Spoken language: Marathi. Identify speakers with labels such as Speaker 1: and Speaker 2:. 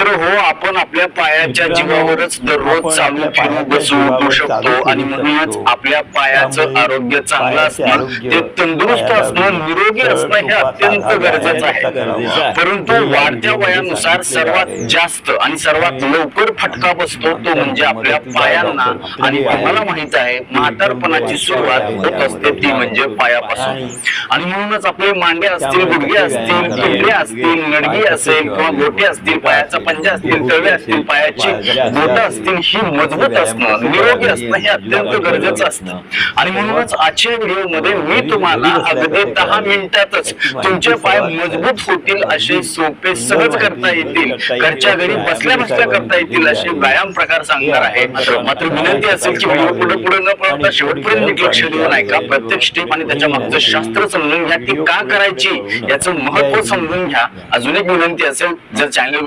Speaker 1: मित्र हो, आपण आपल्या पायाच्या जीवावरच दररोज चालू फिरू बसू उठू शकतो आणि म्हणूनच आपल्या पायाचं आरोग्य चांगलं असणं, ते तंदुरुस्त असणं, निरोगी असणं हे अत्यंत गरजेचं आहे. परंतु वाढत्या वयानुसार सर्वात जास्त आणि सर्वात लवकर फटका बसतो तो म्हणजे आपल्या पायांना. आणि आम्हाला माहित आहे म्हातारपणाची सुरुवात होत असते ती म्हणजे पायापासून. आणि म्हणूनच आपले मांडे असतील, गुडघे असतील, पिंपऱ्या असतील, नडगी असेल किंवा गोटे असतील, पायाचा पंजा असतील, तळवे असतील, पायाची बोटं असतील, ही मजबूत असणं, निरोगी असणं हे अत्यंत गरजेचं असतं. आणि म्हणूनच आजच्या व्हिडिओमध्ये मी तुम्हाला अगदी 10 मिनिटातच तुमचे पाय मजबूत होतील असे सोपे, सहज करता येतील, घरच्या घरी बसल्या बसल्या करता येतील असे व्यायाम प्रकार सांगणार आहे. मात्र विनंती असेल की व्हिडिओ पुढे न पळवता शेवटपर्यंत लक्ष देऊन ऐका. प्रत्येक स्टेप आणि त्याच्या मागचं शास्त्र समजून घ्या, ती का करायची याचं महत्व समजून घ्या. अजून एक विनंती असेल, जर चॅनल